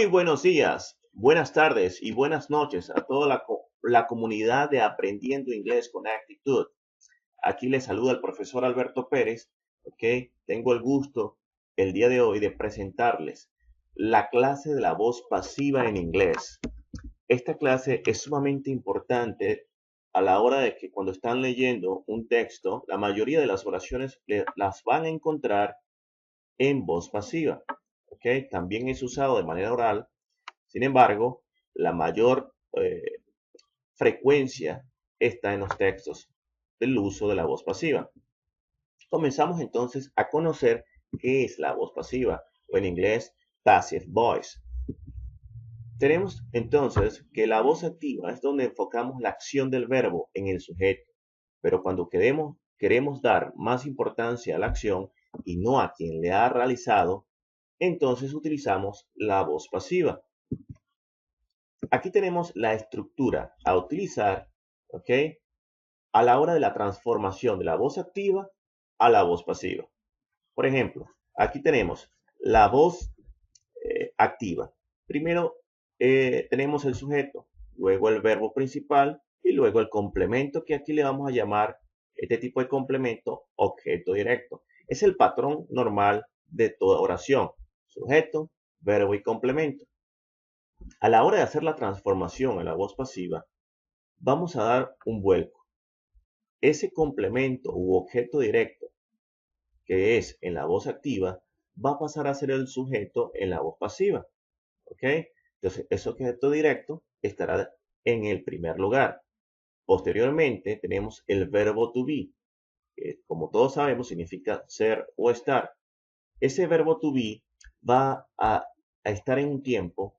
Muy buenos días, buenas tardes y buenas noches a toda la comunidad de Aprendiendo Inglés con Actitud. Aquí les saluda el profesor Alberto Pérez. ¿Ok? Tengo el gusto el día de hoy de presentarles la clase de la voz pasiva en inglés. Esta clase es sumamente importante a la hora de que cuando están leyendo un texto, la mayoría de las oraciones las van a encontrar en voz pasiva. ¿Ok? También es usado de manera oral. Sin embargo, la mayor frecuencia está en los textos del uso de la voz pasiva. Comenzamos entonces a conocer qué es la voz pasiva, o en inglés, passive voice. Tenemos entonces que la voz activa es donde enfocamos la acción del verbo en el sujeto, pero cuando queremos dar más importancia a la acción y no a quien le ha realizado, entonces utilizamos la voz pasiva. Aquí tenemos la estructura a utilizar, ¿ok? A la hora de la transformación de la voz activa a la voz pasiva. Por ejemplo, aquí tenemos la voz activa. Primero tenemos el sujeto, luego el verbo principal y luego el complemento, que aquí le vamos a llamar este tipo de complemento objeto directo. Es el patrón normal de toda oración: sujeto, verbo y complemento. A la hora de hacer la transformación en la voz pasiva, vamos a dar un vuelco. Ese complemento u objeto directo que es en la voz activa va a pasar a ser el sujeto en la voz pasiva. ¿Ok? Entonces, ese objeto directo estará en el primer lugar. Posteriormente, tenemos el verbo to be, que como todos sabemos significa ser o estar. Ese verbo to be va a estar en un tiempo,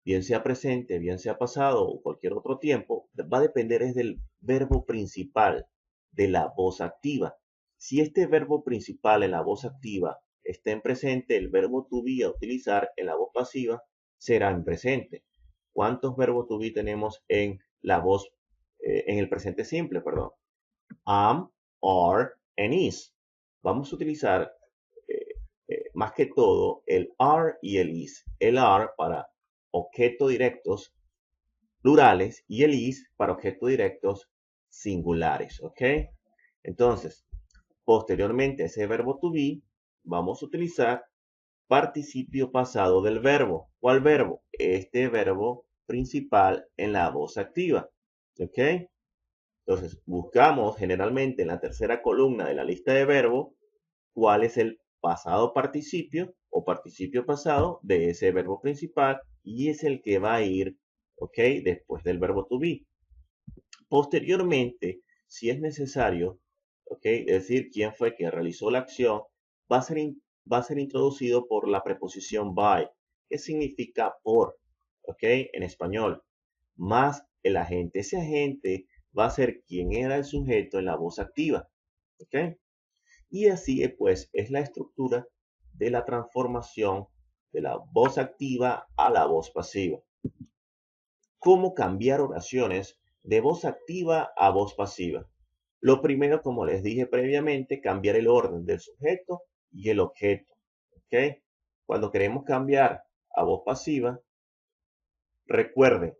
bien sea presente, bien sea pasado o cualquier otro tiempo, va a depender es del verbo principal de la voz activa. Si este verbo principal en la voz activa está en presente, el verbo to be a utilizar en la voz pasiva será en presente. ¿Cuántos verbos to be tenemos en la voz, en el presente simple, perdón? Am, are, and is. Vamos a utilizar más que todo el are y el is. El are para objetos directos plurales y el is para objetos directos singulares. ¿Ok? Entonces, posteriormente a ese verbo to be, vamos a utilizar participio pasado del verbo. ¿Cuál verbo? Este verbo principal en la voz activa. ¿Ok? Entonces, buscamos generalmente en la tercera columna de la lista de verbos cuál es el pasado participio o participio pasado de ese verbo principal, y es el que va a ir, ¿ok?, después del verbo to be. Posteriormente, si es necesario, ¿ok?, decir quién fue que realizó la acción, va a ser introducido por la preposición by, que significa por, ¿ok?, en español, más el agente. Ese agente va a ser quien era el sujeto en la voz activa, ¿ok? Y así pues es la estructura de la transformación de la voz activa a la voz pasiva. ¿Cómo cambiar oraciones de voz activa a voz pasiva? Lo primero, como les dije previamente, cambiar el orden del sujeto y el objeto. ¿Ok? Cuando queremos cambiar a voz pasiva, recuerden,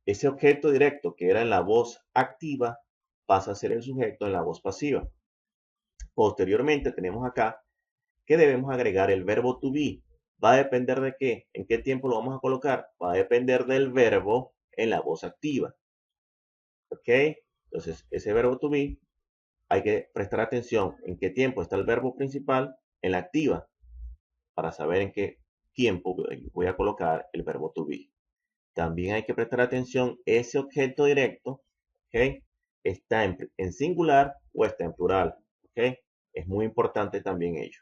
ese objeto directo que era en la voz activa pasa a ser el sujeto en la voz pasiva. Posteriormente tenemos acá que debemos agregar el verbo to be. ¿Va a depender de qué? ¿En qué tiempo lo vamos a colocar? Va a depender del verbo en la voz activa. ¿Ok? Entonces, ese verbo to be, hay que prestar atención en qué tiempo está el verbo principal en la activa para saber en qué tiempo voy a colocar el verbo to be. También hay que prestar atención ese objeto directo, ¿ok?, está en singular o está en plural. ¿Ok? Es muy importante también ello.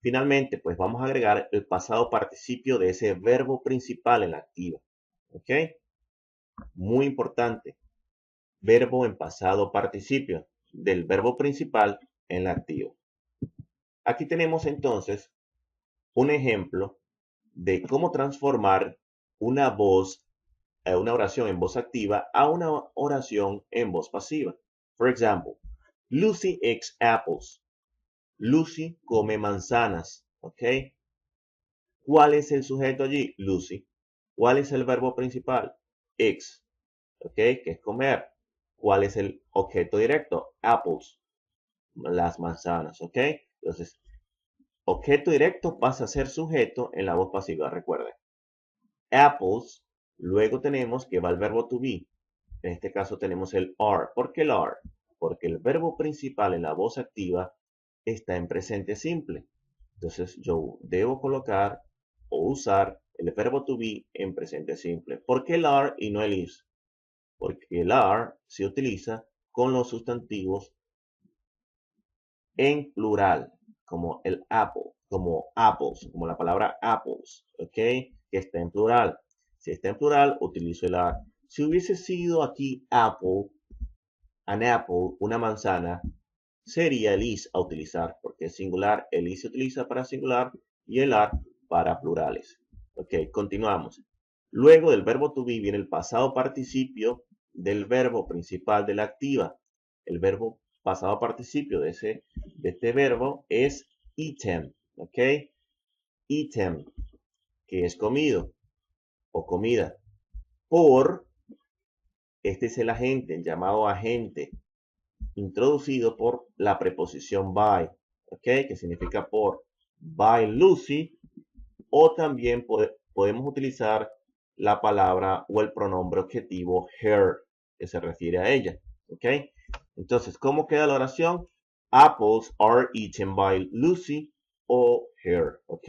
Finalmente, pues vamos a agregar el pasado participio de ese verbo principal en la activa. ¿Ok? Muy importante. Verbo en pasado participio del verbo principal en la activa. Aquí tenemos entonces un ejemplo de cómo transformar una oración en voz activa a una oración en voz pasiva. For example, Lucy eats apples. Lucy come manzanas. ¿Ok? ¿Cuál es el sujeto allí? Lucy. ¿Cuál es el verbo principal? Eats. ¿Ok? Que es comer. ¿Cuál es el objeto directo? Apples. Las manzanas. ¿Ok? Entonces, objeto directo pasa a ser sujeto en la voz pasiva, recuerden. Apples. Luego tenemos que va el verbo to be. En este caso tenemos el are. ¿Por qué el are? Porque el verbo principal en la voz activa está en presente simple. Entonces yo debo colocar o usar el verbo to be en presente simple. ¿Por qué el are y no el is? Porque el are se utiliza con los sustantivos en plural, como el apple, como apples, como la palabra apples, ¿ok? Que está en plural. Si está en plural, utilizo el are. Si hubiese sido aquí apple, an apple, una manzana, sería el is a utilizar, porque es singular, el is se utiliza para singular y el are para plurales. Ok, continuamos. Luego del verbo to be viene el pasado participio del verbo principal de la activa. El verbo pasado participio de este verbo es eaten, ok, eaten, que es comido o comida. Por, este es el agente, el llamado agente, introducido por la preposición by, ¿ok? Que significa por. By Lucy, o también podemos utilizar la palabra o el pronombre objetivo her, que se refiere a ella, ¿ok? Entonces, ¿cómo queda la oración? Apples are eaten by Lucy o her, ¿ok?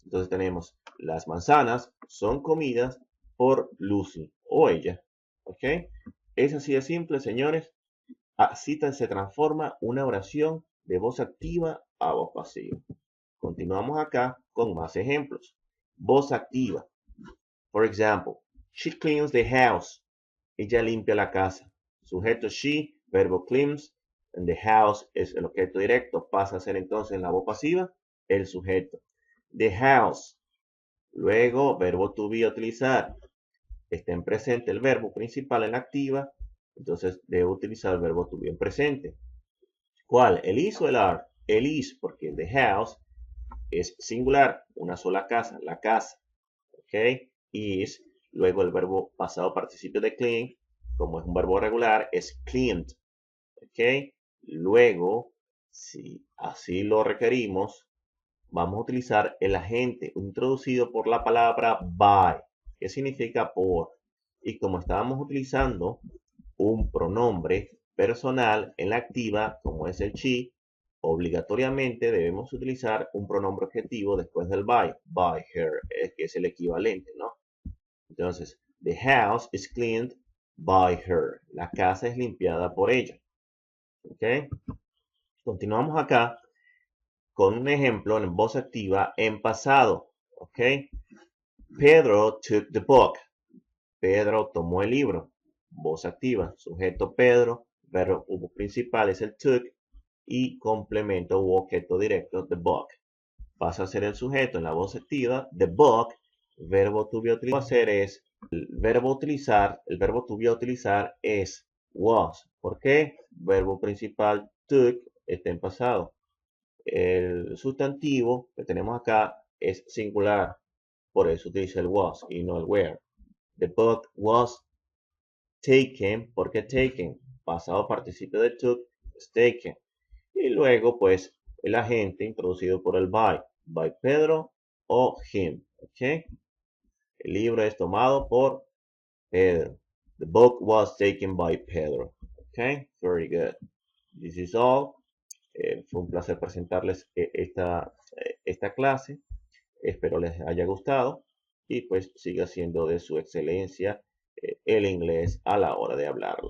Entonces tenemos las manzanas son comidas por Lucy o ella, ¿ok? Es así de simple, señores. Así se transforma una oración de voz activa a voz pasiva. Continuamos acá con más ejemplos. Voz activa. For example, she cleans the house. Ella limpia la casa. Sujeto she, verbo cleans, and the house es el objeto directo. Pasa a ser entonces en la voz pasiva el sujeto. The house. Luego, verbo to be a utilizar. Está en presente el verbo principal en la activa. Entonces debo utilizar el verbo to be en presente. ¿Cuál? ¿El is o el are? El is, porque the house es singular, una sola casa, la casa. ¿Ok? Is, luego el verbo pasado participio de clean, como es un verbo regular, es cleaned. ¿Ok? Luego, si así lo requerimos, vamos a utilizar el agente introducido por la palabra by, que significa por. Y como estábamos utilizando un pronombre personal en la activa, como es el she, obligatoriamente debemos utilizar un pronombre objetivo después del by her, que es el equivalente, ¿no? Entonces, the house is cleaned by her. La casa es limpiada por ella. ¿Ok? Continuamos acá con un ejemplo en voz activa en pasado. ¿Ok? Pedro took the book. Pedro tomó el libro. Voz activa. Sujeto Pedro. Verbo principal es el took. Y complemento u objeto directo, the book. Pasa a ser el sujeto en la voz activa. The book. Verbo to be utilizar es. El verbo to be utilizar es was. ¿Por qué? Verbo principal took está en pasado. El sustantivo que tenemos acá es singular, por eso utiliza el was y no el were. The book was taken, ¿por qué taken? Pasado participio de took es taken. Y luego, pues, el agente introducido por el by Pedro o him. ¿Ok? El libro es tomado por Pedro. The book was taken by Pedro. ¿Ok? Very good. This is all. Fue un placer presentarles esta clase. Espero les haya gustado y pues siga siendo de su excelencia el inglés a la hora de hablarlo.